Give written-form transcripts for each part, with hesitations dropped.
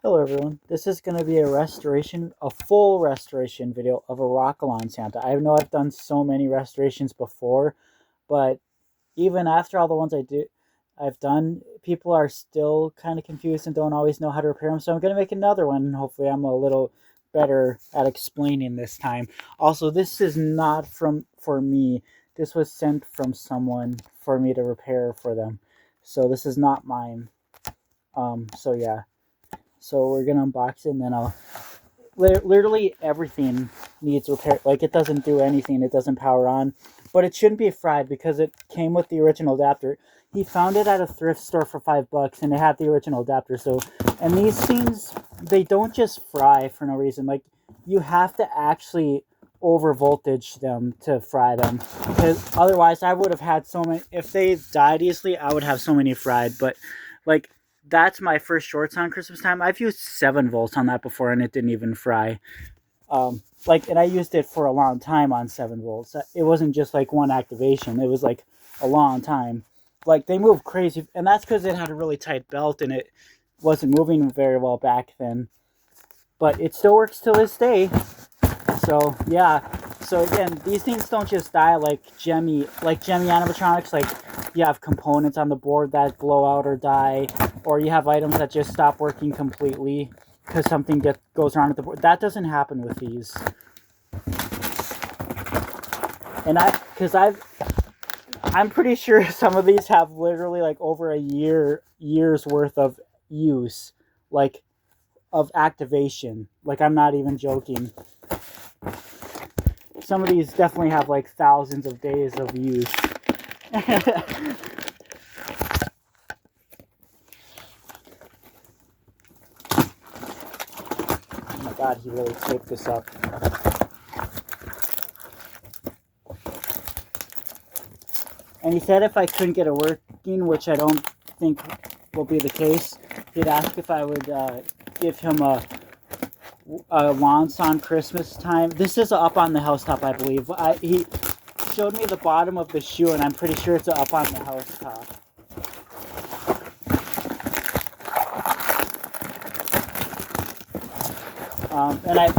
Hello everyone, this is going to be a full restoration video of a Rockin Santa. I know I've done so many restorations before, but even after all the ones I've done, people are still kind of confused and don't always know how to repair them, so I'm going to make another one, and hopefully I'm a little better at explaining this time. Also, this is not for me, this was sent from someone for me to repair for them, so this is not mine. So yeah. So we're gonna unbox it, and then I'll literally everything needs repair. Like, it doesn't do anything, it doesn't power on, but it shouldn't be fried because it came with the original adapter. He found it at a thrift store for $5 and it had the original adapter. So, and these things, they don't just fry for no reason. Like, you have to actually over voltage them to fry them, because otherwise I would have had so many. If they died easily, I would have so many fried. But like, that's my first shorts on Christmas time. I've used 7 volts on that before and it didn't even fry. And I used it for a long time on 7 volts. It wasn't just like one activation. It was like a long time. Like, they move crazy, and that's because it had a really tight belt and it wasn't moving very well back then. But it still works till this day. So yeah. So again, these things don't just die like Gemmy animatronics. Like, you have components on the board that blow out or die, or you have items that just stop working completely because something goes wrong with the board. That doesn't happen with these. And I'm pretty sure some of these have literally like over a year's worth of use, like, of activation. Like, I'm not even joking. Some of these definitely have like thousands of days of use. Oh my god, he really taped this up. And he said if I couldn't get it working, which I don't think will be the case, he'd ask if I would give him a once on Christmas time. This is up on the housetop, I believe. He showed me the bottom of the shoe, and I'm pretty sure it's up on the housetop.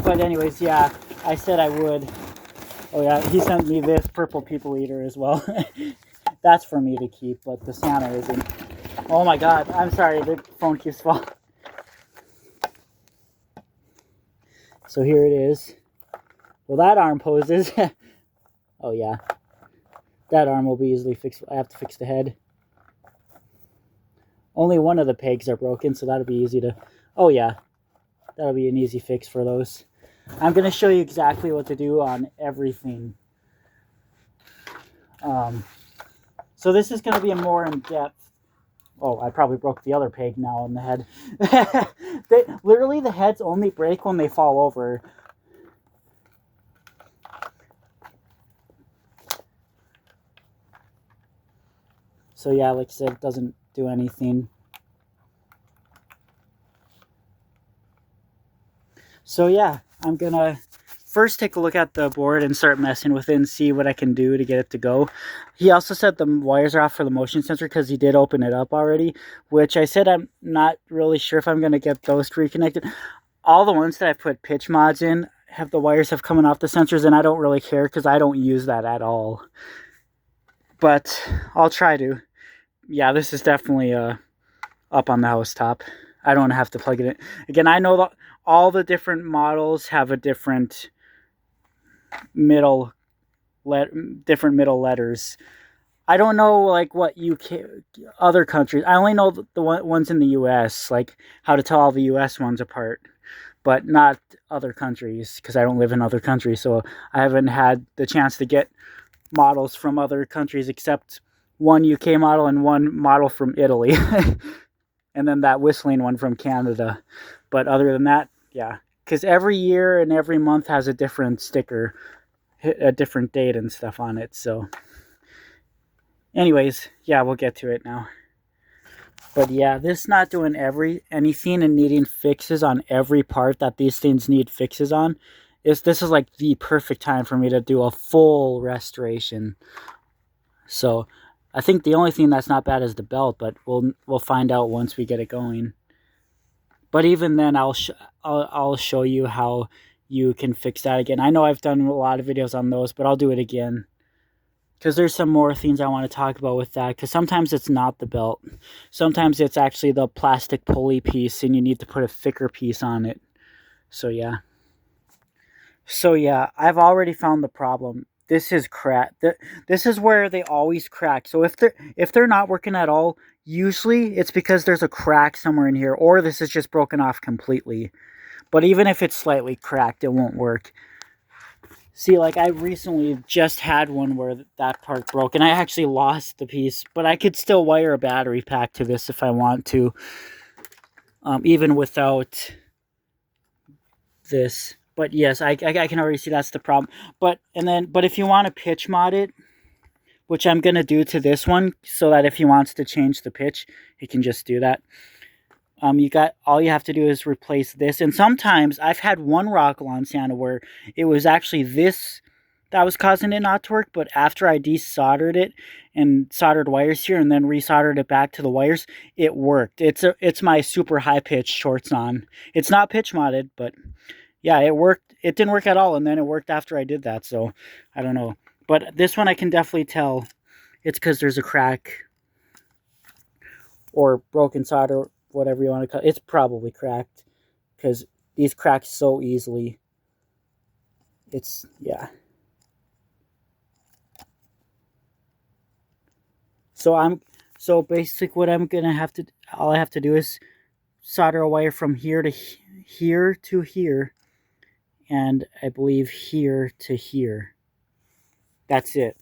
But anyways, yeah, I said I would. Oh yeah, he sent me this purple people eater as well. That's for me to keep, but the Santa isn't. Oh my god, I'm sorry, the phone keeps falling. So here it is. Well, that arm poses. Oh yeah. That arm will be easily fixed. I have to fix the head. Only one of the pegs are broken, so that'll be easy to... Oh yeah. That'll be an easy fix for those. I'm going to show you exactly what to do on everything. So this is going to be more in-depth. Oh, I probably broke the other peg now in the head. Literally, the heads only break when they fall over. So yeah, like I said, it doesn't do anything. So yeah, I'm gonna first take a look at the board and start messing with it and see what I can do to get it to go. He also said the wires are off for the motion sensor because he did open it up already, which I said I'm not really sure if I'm going to get those reconnected. All the ones that I put pitch mods in have the wires have coming off the sensors, and I don't really care because I don't use that at all. But I'll try to. Yeah, this is definitely up on the housetop. I don't have to plug it in. Again, I know that all the different models have a different middle letters. I don't know like what UK other countries. I only know the ones in the US, like how to tell all the US ones apart, but not other countries because I don't live in other countries, so I haven't had the chance to get models from other countries except one UK model and one model from Italy. And then that whistling one from Canada. But other than that, yeah. Because every year and every month has a different sticker, a different date and stuff on it. So anyways, yeah, we'll get to it now. But yeah, this is not doing anything and needing fixes on every part that these things need fixes on. This is like the perfect time for me to do a full restoration. So I think the only thing that's not bad is the belt, but we'll find out once we get it going. But even then, I'll show you how you can fix that again. I know I've done a lot of videos on those, but I'll do it again because there's some more things I want to talk about with that. Because sometimes it's not the belt, sometimes it's actually the plastic pulley piece, and you need to put a thicker piece on it. So yeah. So yeah, I've already found the problem. This is crack. This is where they always crack. So if they're not working at all, usually it's because there's a crack somewhere in here, or this is just broken off completely. But even if it's slightly cracked, it won't work. See, like I recently just had one where that part broke, and I actually lost the piece, but I could still wire a battery pack to this if I want to, even without this. But yes, I can already see that's the problem. But if you want to pitch mod it, which I'm gonna do to this one, so that if he wants to change the pitch, he can just do that. All you have to do is replace this. And sometimes I've had one Rockin Santa where it was actually this that was causing it not to work, but after I desoldered it and soldered wires here and then resoldered it back to the wires, it worked. It's my super high pitch shorts on. It's not pitch modded, but yeah, it worked. It didn't work at all, and then it worked after I did that. So I don't know, but this one I can definitely tell it's because there's a crack or broken solder, whatever you want to call it. It's probably cracked because these crack so easily. It's, yeah. So basically what I'm gonna have to, all I have to do is solder a wire from here to here, and I believe here to here. That's it.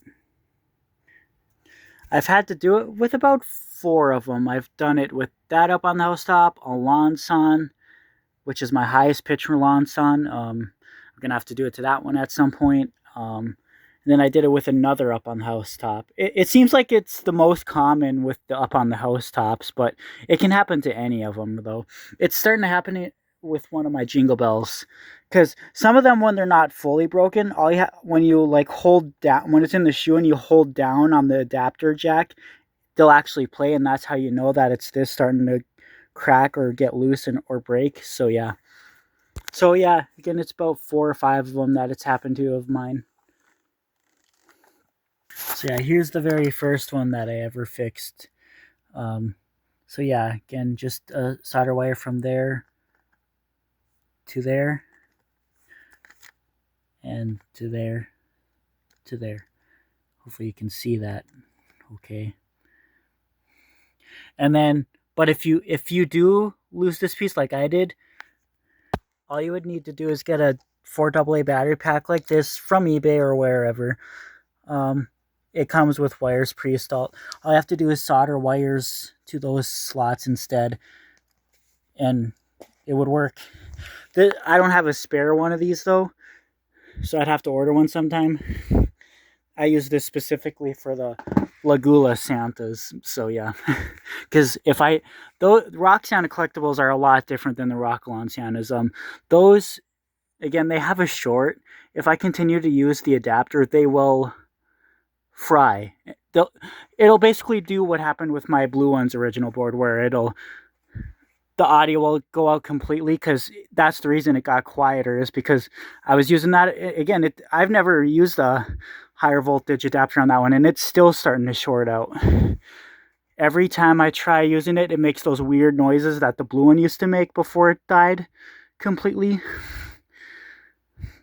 I've had to do it with about 4 of them. I've done it with that up on the housetop, a lawn son, which is my highest pitch lawn son. I'm gonna have to do it to that one at some point. And then I did it with another up on the housetop. It seems like it's the most common with the up on the housetops, but it can happen to any of them though. It's starting to happen with one of my jingle bells, because some of them, when they're not fully broken, when you like hold down, when it's in the shoe and you hold down on the adapter jack, they'll actually play, and that's how you know that it's this starting to crack or get loose or break. So yeah. Again, it's about 4 or 5 of them that it's happened to of mine. So yeah, here's the very first one that I ever fixed. So yeah, again, just a solder wire from there to there, and to there, to there. Hopefully you can see that. Okay. And then, but if you do lose this piece like I did, all you would need to do is get a 4AA battery pack like this from eBay or wherever. It comes with wires pre-installed. All I have to do is solder wires to those slots instead, and it would work. I don't have a spare one of these though, so I'd have to order one sometime. I use this specifically for the Lagula Santas, so yeah. Because those Rock Santa collectibles are a lot different than the Rockin Santas. Those, again, they have a short. If I continue to use the adapter, they will fry. It'll basically do what happened with my Blue One's original board, where the audio will go out completely, because that's the reason it got quieter, is because I was using that. Again, I've never used a higher voltage adapter on that one, and it's still starting to short out. Every time I try using it, it makes those weird noises that the Blue One used to make before it died completely.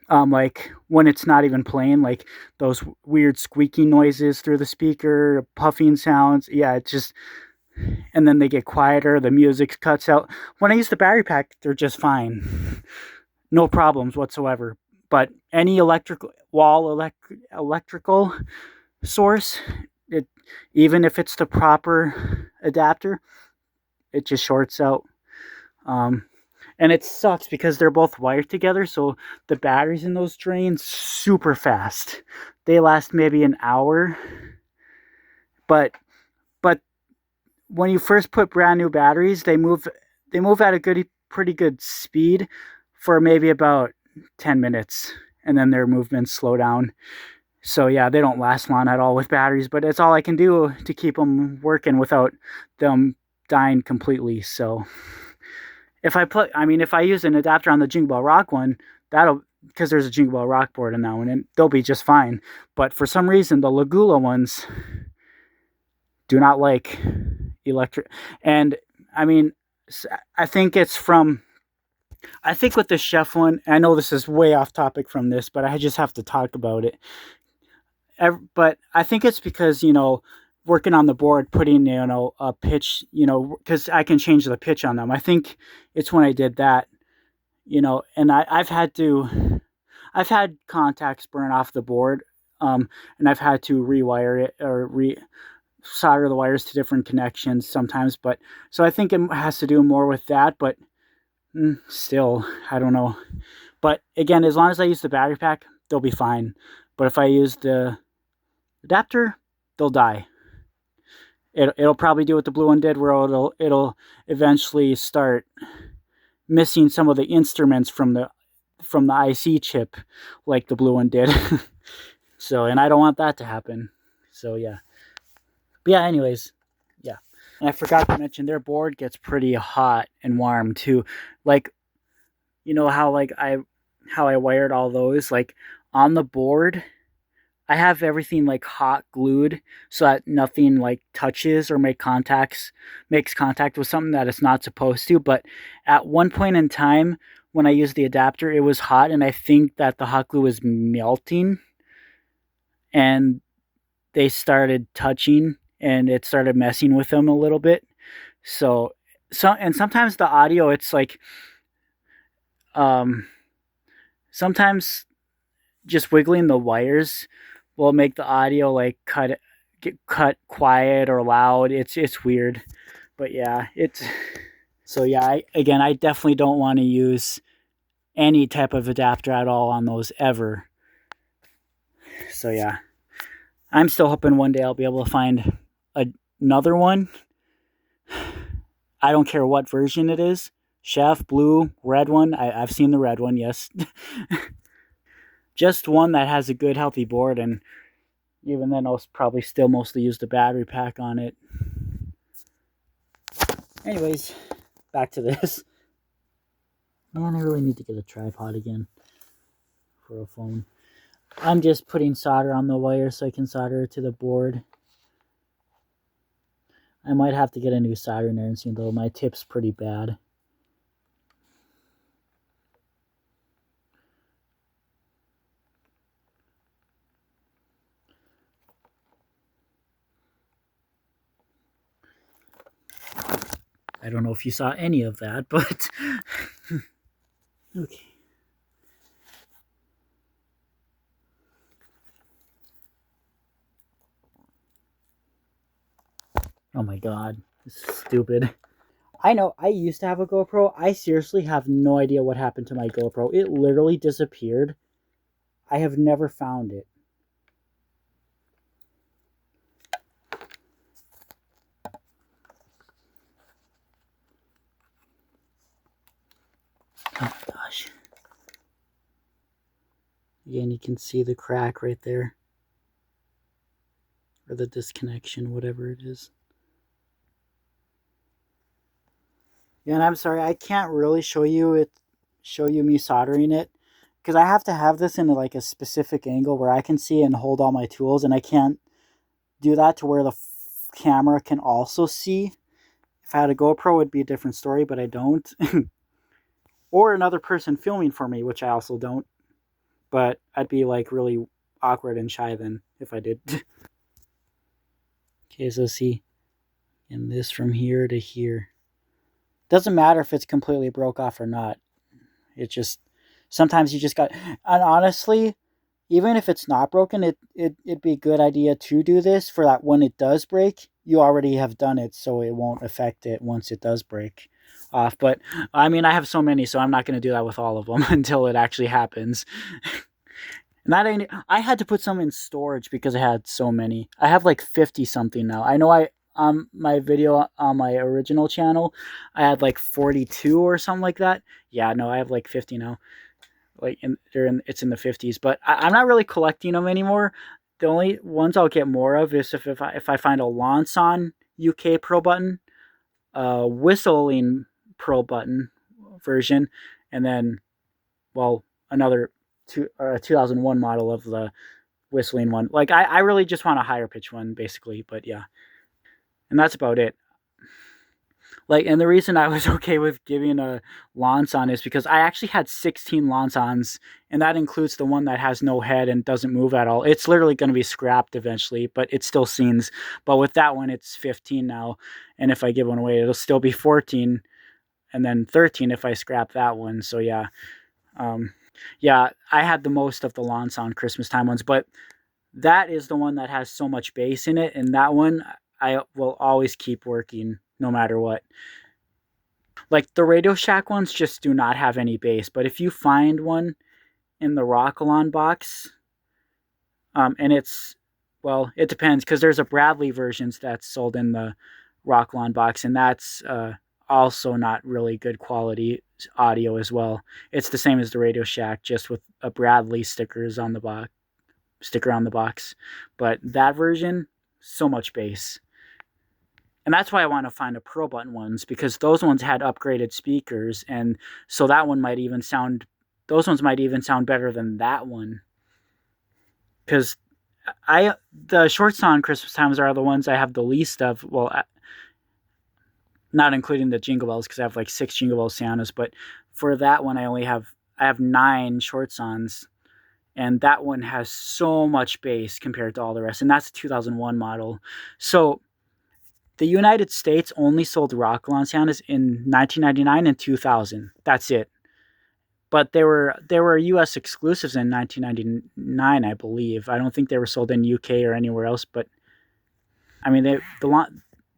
Like when it's not even playing, like those weird squeaky noises through the speaker, puffing sounds. Yeah, it's just, and then they get quieter, the music cuts out. When I use the battery pack, they're just fine. No problems whatsoever. But any electrical source, even if it's the proper adapter, it just shorts out. And it sucks because they're both wired together, so the batteries in those drain super fast. They last maybe an hour. But when you first put brand new batteries, they move at a pretty good speed for maybe about 10 minutes, and then their movements slow down. So yeah, they don't last long at all with batteries, but it's all I can do to keep them working without them dying completely. So, if I use an adapter on the Jingle Bell Rock one, that'll, because there's a Jingle Bell Rock board in that one, and they'll be just fine. But for some reason, the Lagula ones do not like electric. And I mean, I think it's from. I think with the chef one, I know this is way off topic from this, but I just have to talk about it. But I think it's because, working on the board, putting, a pitch, because I can change the pitch on them. I think it's when I did that, and I've had contacts burn off the board, and I've had to rewire it or solder the wires to different connections sometimes. But so I think it has to do more with that. But still, I don't know. But again, as long as I use the battery pack, they'll be fine. But if I use the adapter, they'll die. It'll probably do what the blue one did, where it'll eventually start missing some of the instruments from the IC chip, like the blue one did. So, and I don't want that to happen. So yeah. But yeah, anyways, yeah. And I forgot to mention, their board gets pretty hot and warm too. Like, how I wired all those, like on the board, I have everything like hot glued so that nothing like touches or makes contact with something that it's not supposed to. But at one point in time when I used the adapter, it was hot, and I think that the hot glue was melting, and they started touching, and it started messing with them a little bit. And sometimes the audio, it's like, sometimes just wiggling the wires will make the audio like get cut quiet or loud. It's weird, but yeah, I definitely don't want to use any type of adapter at all on those ever. So yeah, I'm still hoping one day I'll be able to find another one. I don't care what version it is. Chef, blue, red one. I've seen the red one, yes. Just one that has a good, healthy board, and even then, I'll probably still mostly use the battery pack on it. Anyways, back to this. Man, I really need to get a tripod again for a phone. I'm just putting solder on the wire so I can solder it to the board. I might have to get a new soldering iron soon, though. My tip's pretty bad. I don't know if you saw any of that, but okay. Oh my god, this is stupid. I know, I used to have a GoPro. I seriously have no idea what happened to my GoPro. It literally disappeared. I have never found it. Oh my gosh. Again, you can see the crack right there. Or the disconnection, whatever it is. Yeah, and I'm sorry, I can't really show you me soldering it, because I have to have this in like a specific angle where I can see and hold all my tools, and I can't do that to where the camera can also see. If I had a GoPro, it would be a different story, but I don't. Or another person filming for me, which I also don't. But I'd be like really awkward and shy then if I did. Okay, so see, and this from here to here. Doesn't matter if it's completely broke off or not. It just, sometimes you just got, and honestly, even if it's not broken, it'd be a good idea to do this for that when it does break, you already have done it, so it won't affect it once it does break off. But I mean, I have so many, so I'm not going to do that with all of them until it actually happens. And I had to put some in storage because I had so many. I have like 50 something now. I know my video on my original channel, I had like 42 or something like that. Yeah, no, I have like 50 now. Like it's in the 50s, but I'm not really collecting them anymore. The only ones I'll get more of is if I find a Lanson UK Pro button, a Whistling Pro button, version, and then, well, another 2001 model of the whistling one. Like I really just want a higher pitch one, basically. But yeah, and that's about it. Like, and the reason I was okay with giving a Lanson is because I actually had 16 Lansons, and that includes the one that has no head and doesn't move at all. It's literally going to be scrapped eventually, but it still scenes. But with that one, it's 15 now, and if I give one away, it'll still be 14, and then 13 if I scrap that one. So yeah, yeah, I had the most of the Lanson Christmas time ones, but that is the one that has so much bass in it, and that one I will always keep working no matter what. Like the Radio Shack ones just do not have any bass, but if you find one in the Rockalon box, and it's, well, it depends because there's a Bradley versions that's sold in the Rockalon box, and that's also not really good quality audio as well. It's the same as the Radio Shack, just with a Bradley sticker on the box. But that version, so much bass. And that's why I want to find a Pro Button ones, because those ones had upgraded speakers, and so that one might even sound, those ones might even sound better than that one. Because the short song Christmas times are the ones I have the least of. Well, not including the Jingle Bells, because I have like 6 Jingle Bell Santas. But for that one, I have 9 short songs, and that one has so much bass compared to all the rest, and that's a 2001 model. So the United States only sold Rockalon Santas in 1999 and 2000. That's it. But there were U.S. exclusives in 1999, I believe. I don't think they were sold in UK or anywhere else. But I mean,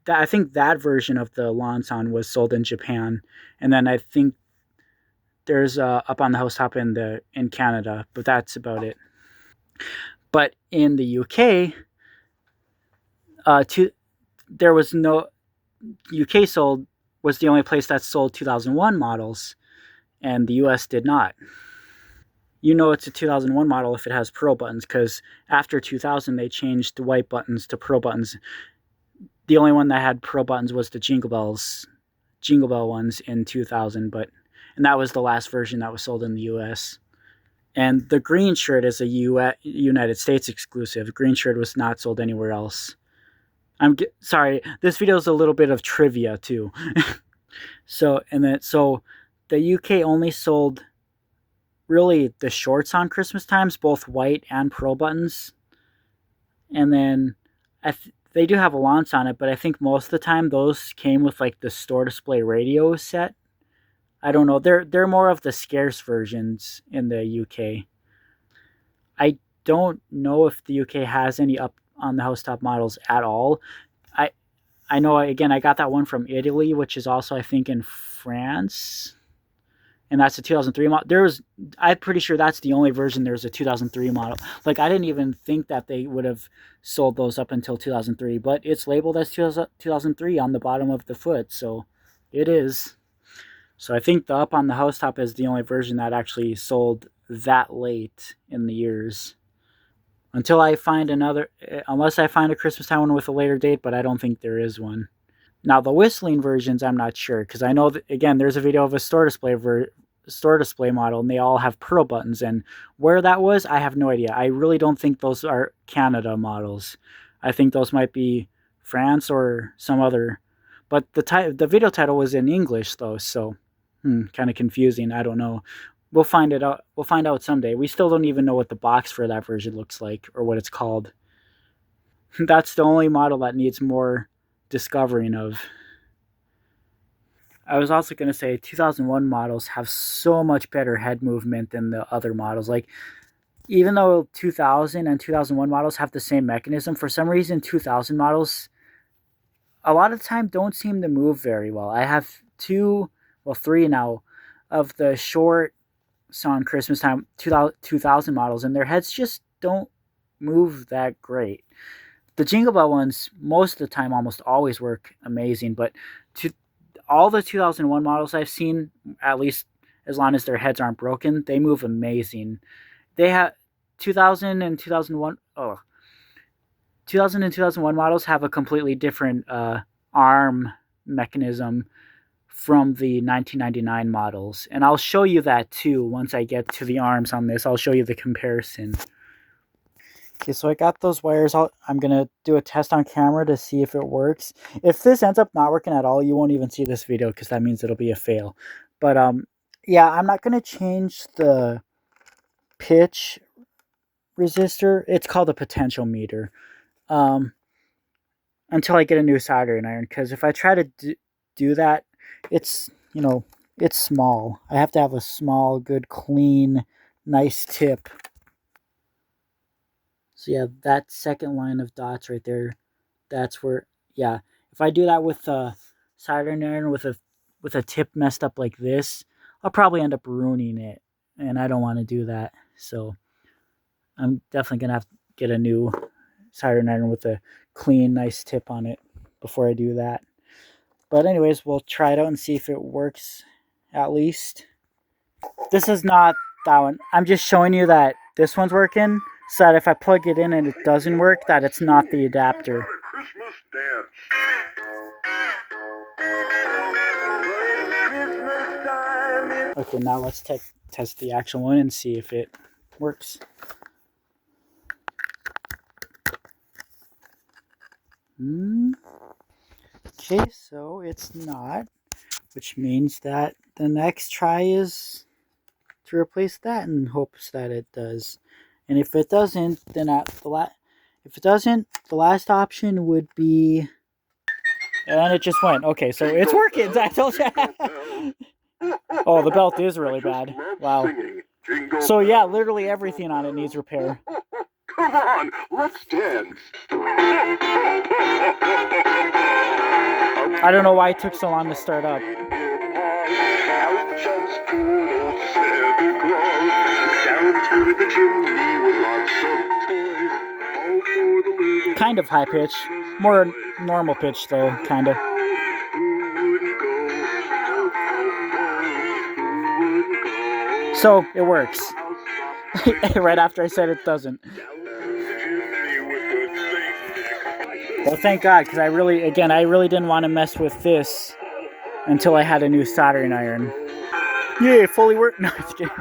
I think that version of the Lanson was sold in Japan, and then I think there's Up on the Housetop in Canada. But that's about it. But in the UK, there was no UK sold was the only place that sold 2001 models, and the US did not. You know it's a 2001 model if it has Pro buttons, because after 2000 they changed the white buttons to Pro buttons. The only one that had Pro buttons was the Jingle Bell ones in 2000, and that was the last version that was sold in the US. And the green shirt is a United States exclusive. Green shirt was not sold anywhere else. Sorry, this video is a little bit of trivia too. So the UK only sold really the shorts on Christmas times, both white and Pro buttons. And then they do have a launch on it, but I think most of the time those came with like the store display radio set. I don't know. They're more of the scarce versions in the UK. I don't know if the UK has any Up on the Housetop models at all. I know, again, I got that one from Italy, which is also, I think, in France, and that's a 2003 model. I'm pretty sure that's the only version there's a 2003 model. Like, I didn't even think that they would have sold those up until 2003, but it's labeled as 2003 on the bottom of the foot, so it is. So I think the Up on the Housetop is the only version that actually sold that late in the years. Until I find unless I find a Christmas time one with a later date, but I don't think there is one. Now the whistling versions, I'm not sure, because I know that, again, there's a video of a store display model, and they all have Pro buttons, and where that was, I have no idea. I really don't think those are Canada models. I think those might be France or some other. But the video title was in English though, so kind of confusing. I don't know. We'll find it out. We'll find out someday. We still don't even know what the box for that version looks like or what it's called. That's the only model that needs more discovering of. I was also going to say 2001 models have so much better head movement than the other models. Like, even though 2000 and 2001 models have the same mechanism, for some reason 2000 models a lot of the time don't seem to move very well. I have 3 now of the short song Christmas time 2000 models, and their heads just don't move that great. The Jingle Bell ones, most of the time, almost always work amazing, but all the 2001 models I've seen, at least as long as their heads aren't broken, they move amazing. They have 2000 and 2001. 2000 and 2001 models have a completely different arm mechanism from the 1999 models. And I'll show you that too once I get to the arms on this. I'll show you the comparison. Okay, so I got those wires out. I'm going to do a test on camera to see if it works. If this ends up not working at all, you won't even see this video because that means it'll be a fail. But yeah, I'm not going to change the pitch resistor. It's called a potential meter. Until I get a new soldering iron, because if I try to do that, it's, it's small. I have to have a small, good, clean, nice tip. So yeah, that second line of dots right there, that's where, yeah, if I do that with a soldering iron with a tip messed up like this, I'll probably end up ruining it, and I don't want to do that. So I'm definitely gonna have to get a new soldering iron with a clean, nice tip on it before I do that. But anyways, we'll try it out and see if it works at least. This is not that one. I'm just showing you that this one's working, so that if I plug it in and it doesn't work, that it's not the adapter. Okay, now let's test the actual one and see if it works. Okay, so it's not, which means that the next try is to replace that in hopes that it does. And if it doesn't, then the last option would be, and it just went. Okay, so it's working. I told you. Oh, the belt is really bad. Wow. So yeah, literally everything on it needs repair. Come on, let's dance. I don't know why it took so long to start up. Kind of high pitch. More normal pitch though, kind of. So, it works. Right after I said it doesn't. Well, thank God, because I really didn't want to mess with this until I had a new soldering iron. Yeah, it fully worked. No, it's kidding.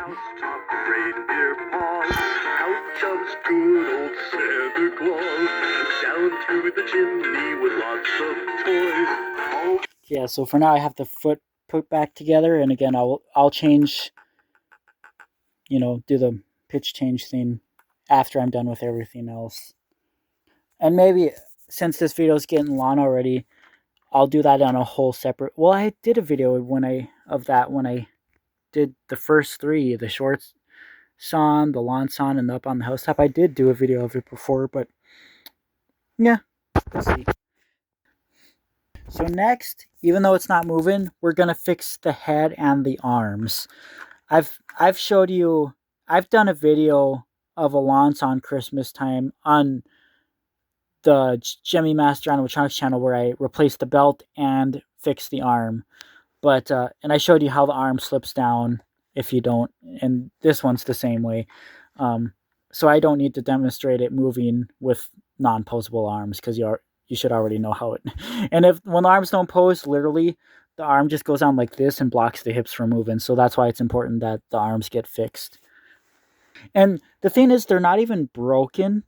Yeah, so for now I have the foot put back together, and again I'll change, do the pitch change thing after I'm done with everything else. And maybe since this video is getting long already, I'll do that on a whole separate. Well, I did a video when I did the first three, the short sawn, the lawn sawn, and the up on the housetop. I did do a video of it before, but yeah, let's see. So next, even though it's not moving, we're gonna fix the head and the arms. I've showed you. I've done a video of a lawn sawn Christmas time on the Jimmy Master on Wachonic's channel where I replaced the belt and fixed the arm. But and I showed you how the arm slips down if you don't, and this one's the same way. So I don't need to demonstrate it moving with non-posable arms because you should already know how it. And when the arms don't pose, literally the arm just goes on like this and blocks the hips from moving. So that's why it's important that the arms get fixed. And the thing is, they're not even broken.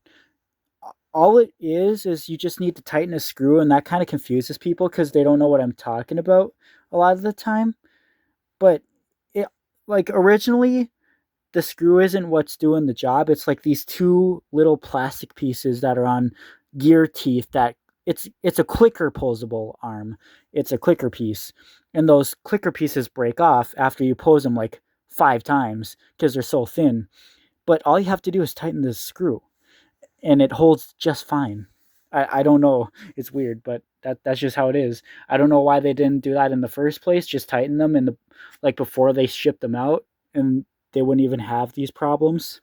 All it is you just need to tighten a screw, and that kind of confuses people because they don't know what I'm talking about a lot of the time. But originally, the screw isn't what's doing the job. It's like these two little plastic pieces that are on gear teeth that it's a clicker posable arm. It's a clicker piece. And those clicker pieces break off after you pose them like 5 times because they're so thin. But all you have to do is tighten this screw, and it holds just fine. I don't know. It's weird, but that's just how it is. I don't know why they didn't do that in the first place. Just tighten them before they shipped them out, and they wouldn't even have these problems.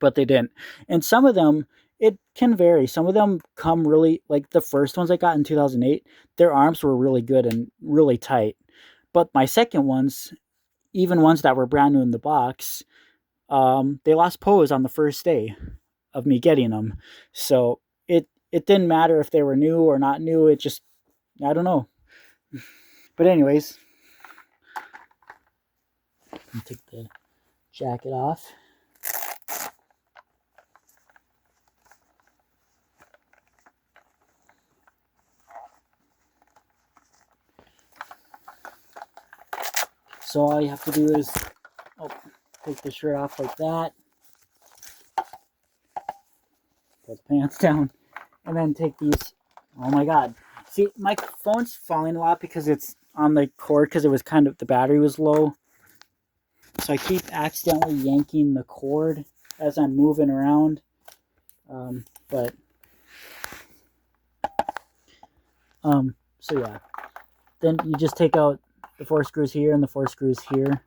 But they didn't. And some of them, it can vary. Some of them come really, like the first ones I got in 2008, their arms were really good and really tight. But my second ones, even ones that were brand new in the box, they lost pose on the first day of me getting them. So it didn't matter if they were new or not new. It just, I don't know. But anyways, and take the jacket off. So all you have to do is take the shirt off like that, put the pants down, and then take these. Oh my god. See, my phone's falling a lot because it's on the cord because it was kind of, the battery was low. So I keep accidentally yanking the cord as I'm moving around. So yeah. Then you just take out the 4 screws here and the 4 screws here.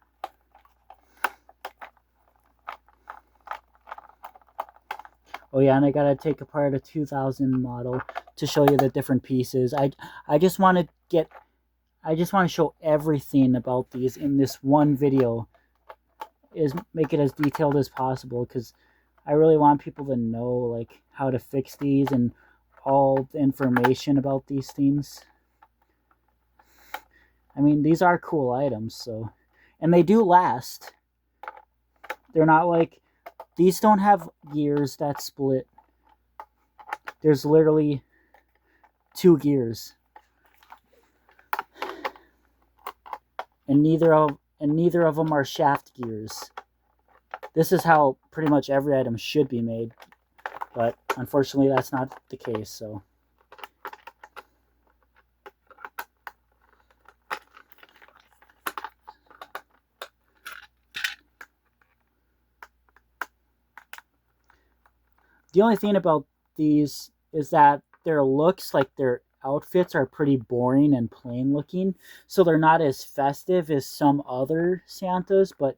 Oh yeah, and I gotta take apart a 2000 model to show you the different pieces. I just want to show everything about these in this one video. Is make it as detailed as possible because I really want people to know like how to fix these and all the information about these things. I mean, these are cool items, so, and they do last. They're not like, these don't have gears that split. There's literally 2 gears. And neither of them are shaft gears. This is how pretty much every item should be made, but unfortunately that's not the case, so. The only thing about these is that their looks, like their outfits, are pretty boring and plain looking, so they're not as festive as some other Santas, but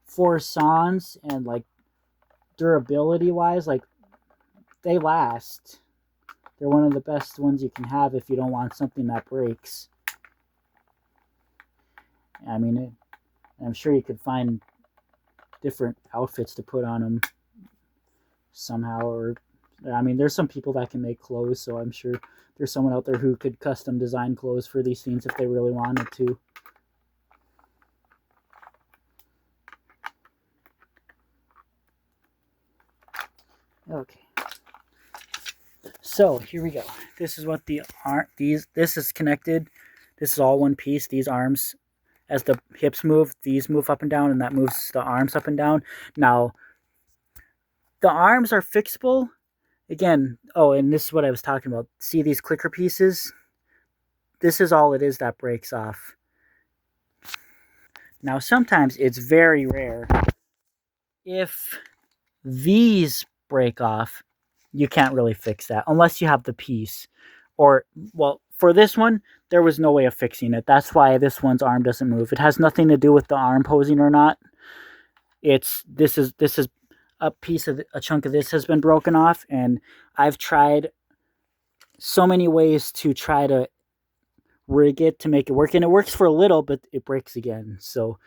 for Sans and like durability wise, like they last. They're one of the best ones you can have if you don't want something that breaks. I mean, I'm sure you could find different outfits to put on them somehow, or I mean, there's some people that can make clothes, so I'm sure there's someone out there who could custom design clothes for these scenes if they really wanted to. Okay. So here we go. This is what this is connected. This is all one piece. These arms, as the hips move, these move up and down, and that moves the arms up and down. Now, the arms are fixable. Again, oh, and this is what I was talking about. See these clicker pieces? This is all it is that breaks off. Now, sometimes it's very rare. If these break off, you can't really fix that unless you have the piece. Or, well, for this one, there was no way of fixing it. That's why this one's arm doesn't move. It has nothing to do with the arm posing or not. This is a chunk of this has been broken off, and I've tried so many ways to try to rig it to make it work, and it works for a little, but it breaks again. So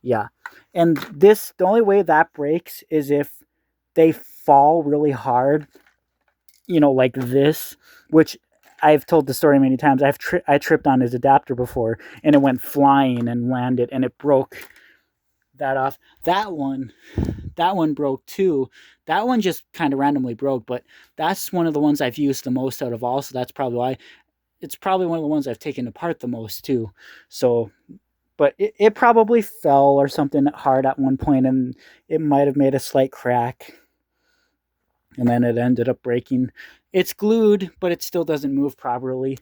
yeah, and the only way that breaks is if they fall really hard, like this, which I've told the story many times. I tripped on his adapter before, and it went flying and landed, and it broke that off. That one broke too. That one just kind of randomly broke, but that's one of the ones I've used the most out of all, so that's probably why. It's probably one of the ones I've taken apart the most too. So, but it probably fell or something hard at one point, and it might have made a slight crack, and then it ended up breaking. It's glued, but it still doesn't move properly.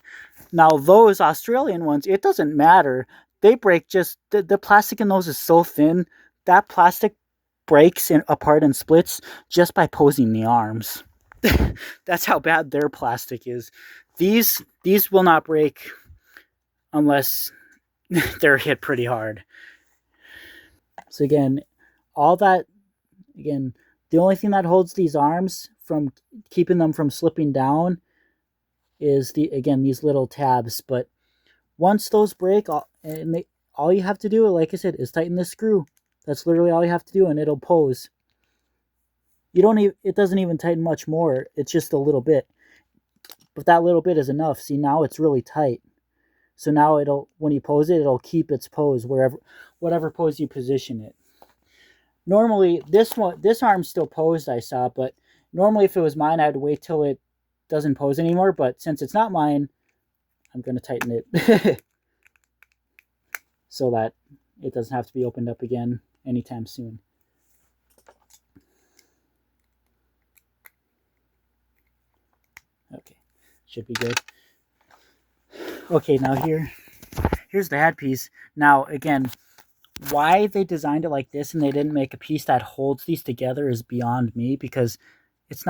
Now, those Australian ones, it doesn't matter. They break just, the plastic in those is so thin, that plastic breaks apart and splits just by posing the arms. That's how bad their plastic is. These will not break unless they're hit pretty hard. So again, the only thing that holds these arms from keeping them from slipping down is these little tabs. But once those break, all you have to do, like I said, is tighten this screw. That's literally all you have to do, and it'll pose. It doesn't even tighten much more. It's just a little bit. But that little bit is enough. See, now it's really tight. So now it'll, when you pose it, it'll keep its pose whatever pose you position it. Normally, this arm's still posed, I saw, but normally if it was mine, I'd wait till it doesn't pose anymore. But since it's not mine, I'm going to tighten it so that it doesn't have to be opened up again anytime soon. Okay, should be good. Okay, now here's the headpiece. Now, again, why they designed it like this and they didn't make a piece that holds these together is beyond me, because it's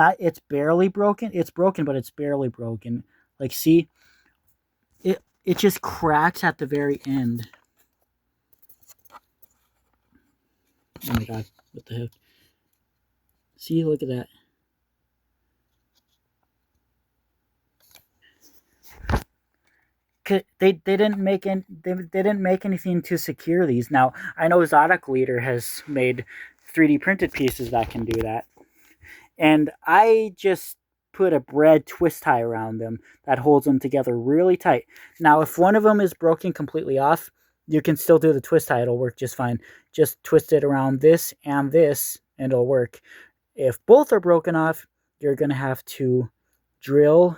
barely broken. It's broken, but it's barely broken. Like, see, it just cracks at the very end. Oh my god, what the heck? See, look at that. They didn't make anything to secure these. Now, I know Zadok Leader has made 3D printed pieces that can do that. And I just put a bread twist tie around them that holds them together really tight. Now, if one of them is broken completely off, you can still do the twist tie. It'll work just fine. Just twist it around this, and it'll work. If both are broken off, you're going to have to drill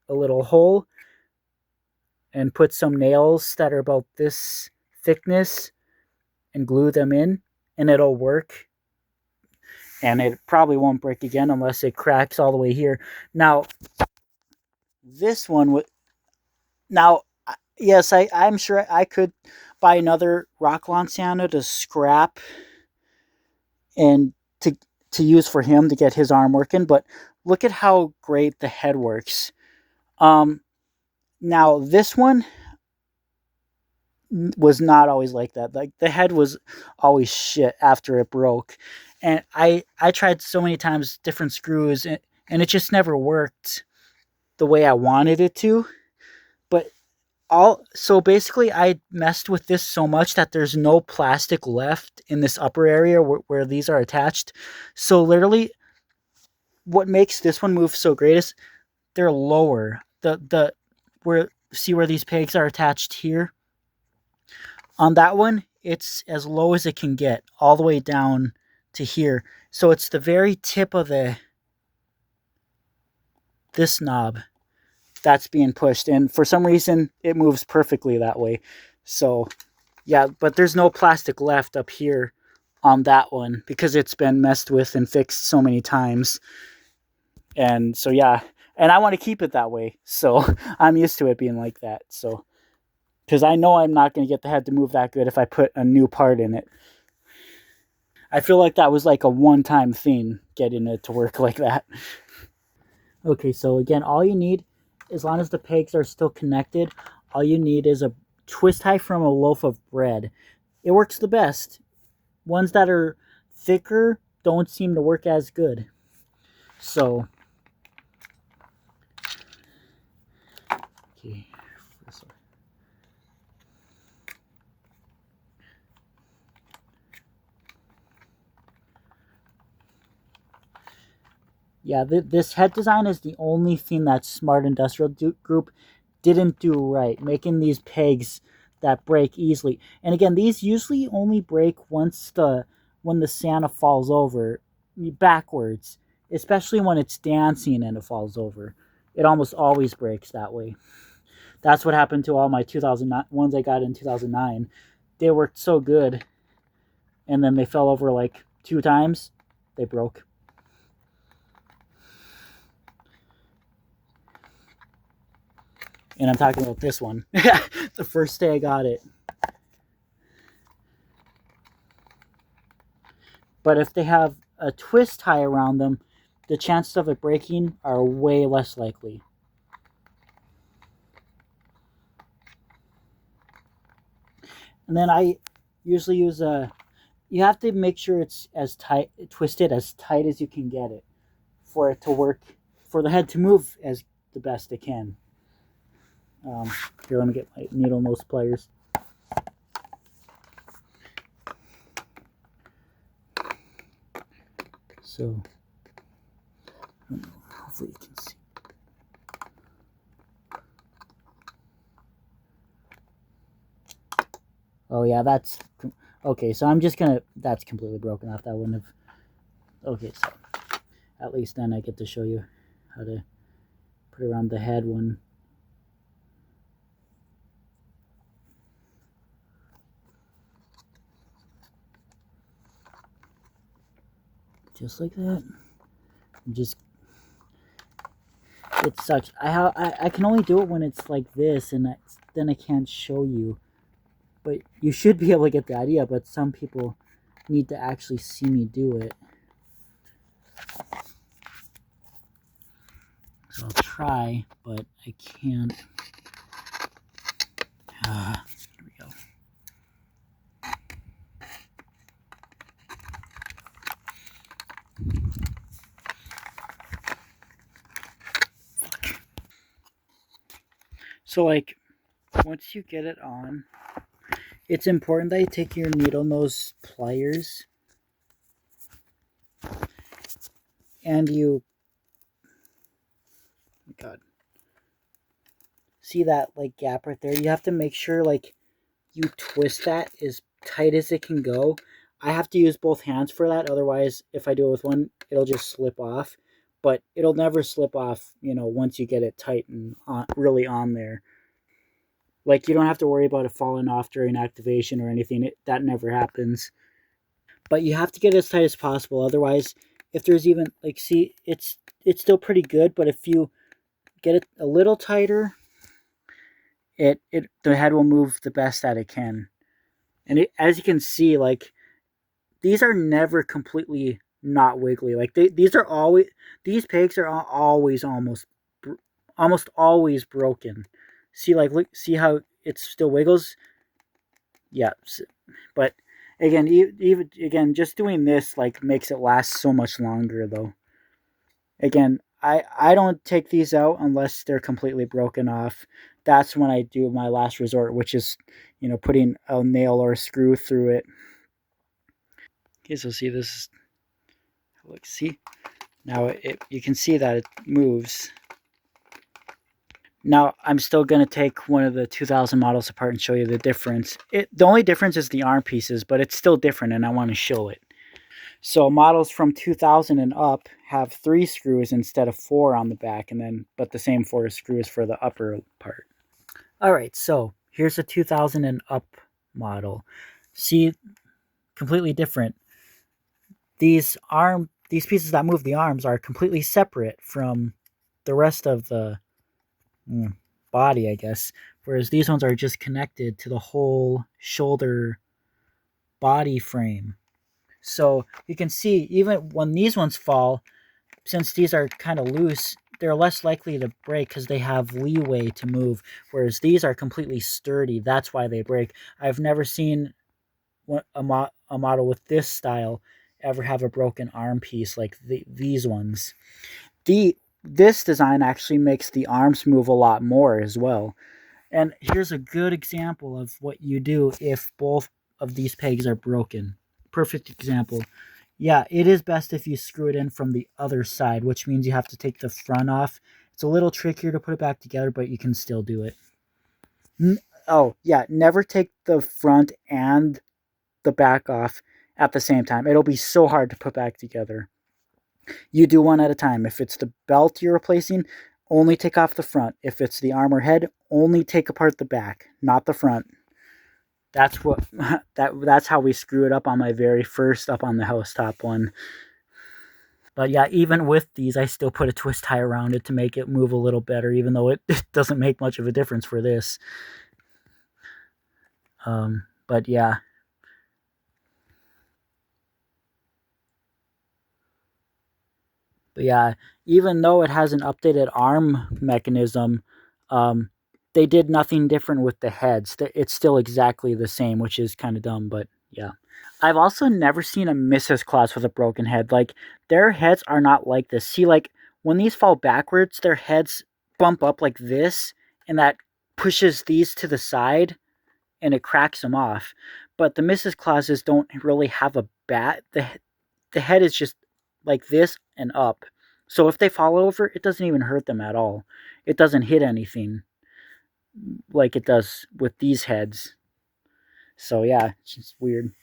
a little hole and put some nails that are about this thickness and glue them in, and it'll work. And it probably won't break again unless it cracks all the way here. Now, this one would... Now, yes, I'm sure I could buy another Rockin Santa to scrap and to use for him to get his arm working, but look at how great the head works. Now, this one was not always like that. Like, the head was always shit after it broke. And I tried so many times different screws, and it just never worked the way I wanted it to. But so basically I messed with this so much that there's no plastic left in this upper area where these are attached. So literally what makes this one move so great is they're lower. See where these pegs are attached here? On that one, it's as low as it can get, all the way down to here. So it's the very tip of this knob that's being pushed, and for some reason it moves perfectly that way. So yeah, but there's no plastic left up here on that one because it's been messed with and fixed so many times. And so yeah, and I want to keep it that way, so I'm used to it being like that. So because I know I'm not going to get the head to move that good if I put a new part in it. I feel like that was like a one-time thing, getting it to work like that. Okay, so again, all you need, as long as the pegs are still connected, all you need is a twist tie from a loaf of bread. It works the best. Ones that are thicker don't seem to work as good. So, okay, this one. Yeah, this head design is the only thing that Smart Industrial Group didn't do right, making these pegs that break easily. And again, these usually only break when the Santa falls over backwards, especially when it's dancing and it falls over. It almost always breaks that way. That's what happened to all my 2009 ones I got in 2009. They worked so good, and then they fell over like 2 times. They broke. And I'm talking about this one. The first day I got it. But if they have a twist tie around them, the chances of it breaking are way less likely. And then I usually use you have to make sure it's twisted as tight as you can get it for it to work, for the head to move as the best it can. Here, let me get my needle nose pliers. So, hopefully you can see. Oh yeah, that's okay. So I'm just gonna. That's completely broken off. That wouldn't have. Okay, so at least then I get to show you how to put around the head one, just like that. Just it sucks. I can only do it when it's like this, and then I can't show you. But you should be able to get the idea. But some people need to actually see me do it. So I'll try, but I can't. Here we go. So like once you get it on, it's important that you take your needle nose pliers and you, God, see that like gap right there? You have to make sure like you twist that as tight as it can go. I have to use both hands for that. Otherwise, if I do it with one, it'll just slip off. But it'll never slip off, once you get it tight and really on there. Like you don't have to worry about it falling off during activation or anything. That never happens. But you have to get it as tight as possible. Otherwise, if there's even like, see, it's still pretty good. But if you get it a little tighter, the head will move the best that it can. And as you can see, like these are never completely not wiggly. Like these pegs are always almost always broken. See, like look, see how it still wiggles. Yeah, but again, even again, just doing this like makes it last so much longer. Though, again, I don't take these out unless they're completely broken off. That's when I do my last resort, which is putting a nail or a screw through it. Okay, so see this. Look, see now you can see that it moves. Now I'm still going to take one of the 2000 models apart and show you the difference. The only difference is the arm pieces, but it's still different, and I want to show it. So models from 2000 and up have 3 screws instead of 4 on the back, but the same 4 screws for the upper part. All right, so here's a 2000 and up model. See, completely different. These pieces that move the arms are completely separate from the rest of the body, I guess. Whereas these ones are just connected to the whole shoulder body frame. So you can see even when these ones fall, since these are kind of loose, they're less likely to break because they have leeway to move. Whereas these are completely sturdy. That's why they break. I've never seen a model with this style ever have a broken arm piece like these ones. This design actually makes the arms move a lot more as well. And here's a good example of what you do if both of these pegs are broken. Perfect example. Yeah, it is best if you screw it in from the other side, which means you have to take the front off. It's a little trickier to put it back together, but you can still do it. Oh, yeah, never take the front and the back off at the same time. It'll be so hard to put back together. You do one at a time. If it's the belt you're replacing, only take off the front. If it's the arm or head, only take apart the back, not the front. That's what that's how we screw it up on my very first up on the housetop one. But yeah, even with these, I still put a twist tie around it to make it move a little better, even though it doesn't make much of a difference for this. But yeah. But yeah, even though it has an updated arm mechanism, um, they did nothing different with the heads. It's still exactly the same, which is kind of dumb, but yeah. I've also never seen a Mrs. Claus with a broken head. Like, their heads are not like this. See, like, when these fall backwards, their heads bump up like this, and that pushes these to the side, and it cracks them off. But the Mrs. Clauses don't really have a bat. The head is just like this and up. So if they fall over, it doesn't even hurt them at all. It doesn't hit anything like it does with these heads. So yeah, it's just weird.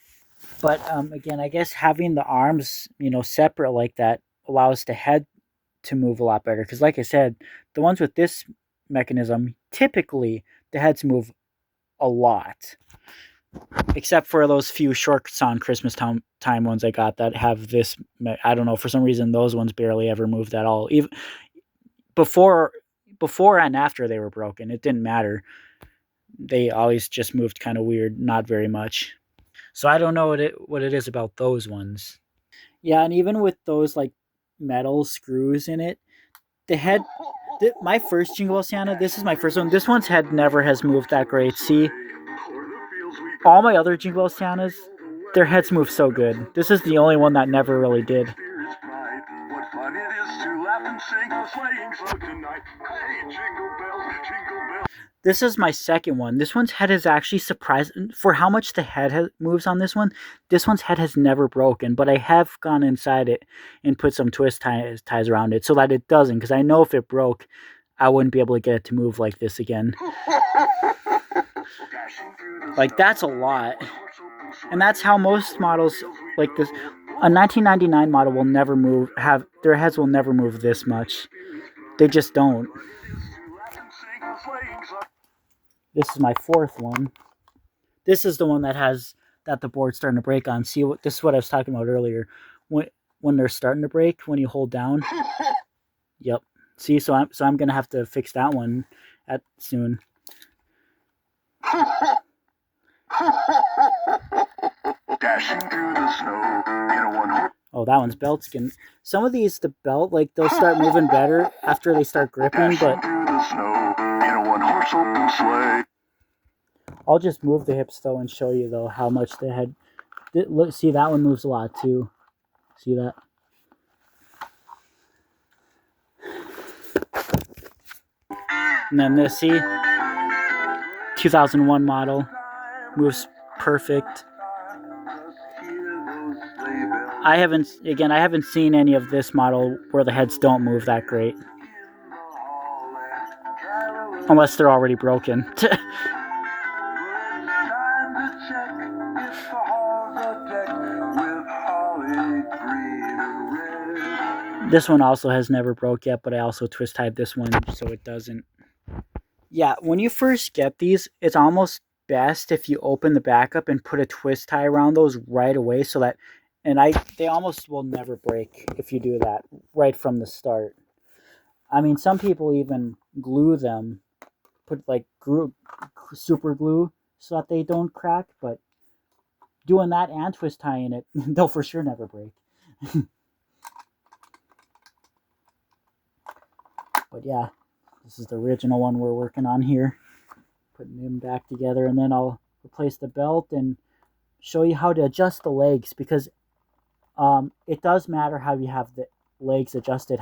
But again, I guess having the arms, separate like that allows the head to move a lot better. Because, like I said, the ones with this mechanism, typically the heads move a lot, except for those few shorts on Christmas time ones I got that have this. I don't know, for some reason those ones barely ever moved at all. Even before, before and after they were broken, it didn't matter. They always just moved kind of weird, not very much. So I don't know what it is about those ones. Yeah, and even with those like metal screws in it, the head. My first Jingle Bell Santa. This is my first one. This one's head never has moved that great. See, all my other Jingle Bell Santas, their heads move so good. This is the only one that never really did. This is my second one. This one's head is actually surprising for how much the head moves on this one. This one's head has never broken, but I have gone inside it and put some twist ties around it so that it doesn't, because I know if it broke, I wouldn't be able to get it to move like this again. Like, that's a lot. And that's how most models like this. A 1999 model will never move, their heads will never move this much. They just don't. This is my fourth one. This is the one that the board's starting to break on. See, this is what I was talking about earlier. When they're starting to break, when you hold down. Yep. See, so I'm gonna have to fix that one soon. Oh, that one's belt skin. Some of these, the belt, like, they'll start moving better after they start gripping, but I'll just move the hips though and show you though how much the head. Look, see, that one moves a lot too. See that? And then this, see, 2001 model, moves perfect. I haven't seen any of this model where the heads don't move that great. Unless they're already broken. This one also has never broke yet, but I also twist tied this one so it doesn't. Yeah, when you first get these, it's almost best if you open the back up and put a twist tie around those right away so that, they almost will never break if you do that right from the start. I mean, some people even glue them, put like super glue so that they don't crack, but doing that and twist tying it, they'll for sure never break. But yeah, this is the original one we're working on here. Putting them back together, and then I'll replace the belt and show you how to adjust the legs, because it does matter how you have the legs adjusted.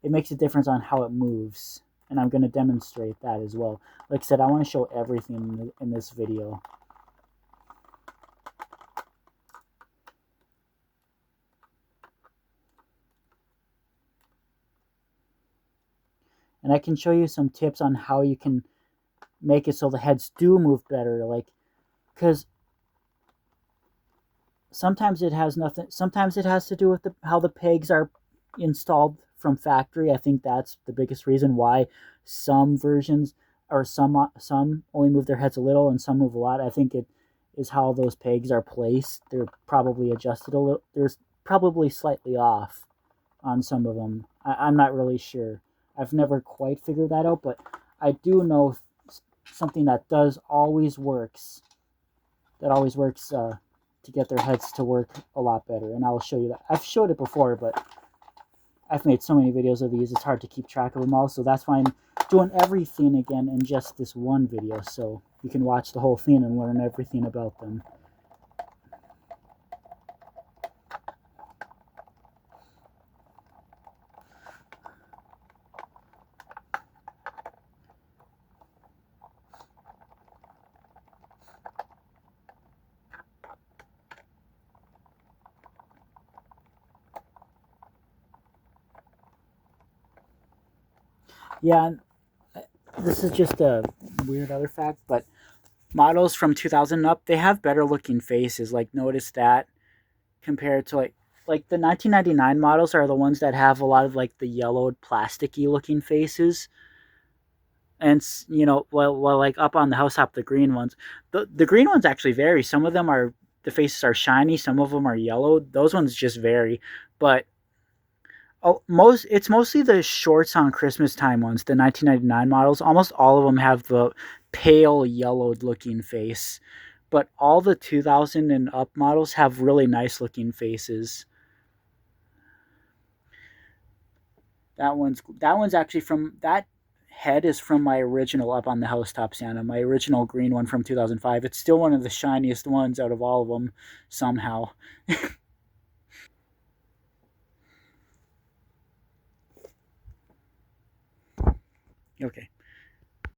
It makes a difference on how it moves, and I'm going to demonstrate that as well. Like I said, I want to show everything in this video. And I can show you some tips on how you can make it so the heads do move better, like, because sometimes it has nothing. Sometimes it has to do with how the pegs are installed from factory. I think that's the biggest reason why some versions or some only move their heads a little and some move a lot. I think it is how those pegs are placed. They're probably adjusted a little. They're probably slightly off on some of them. I'm not really sure. I've never quite figured that out, but I do know something that always works. That always works to get their heads to work a lot better, and I'll show you that. I've showed it before, but I've made so many videos of these, it's hard to keep track of them all, so that's why I'm doing everything again in just this one video, so you can watch the whole thing and learn everything about them. Yeah, this is just a weird other fact, but models from 2000 and up, they have better looking faces. Like notice that compared to like the 1999 models are the ones that have a lot of like the yellowed plasticky looking faces. And well like up on the housetop, the green ones, the green ones actually vary. Some of them are, the faces are shiny, some of them are yellow. Those ones just vary. But it's mostly the shorts on Christmas time ones, the 1999 models. Almost all of them have the pale yellowed looking face, but all the 2000 and up models have really nice looking faces. That one's actually from that head is from my original up on the housetop Santa, my original green one from 2005. It's still one of the shiniest ones out of all of them somehow. Okay.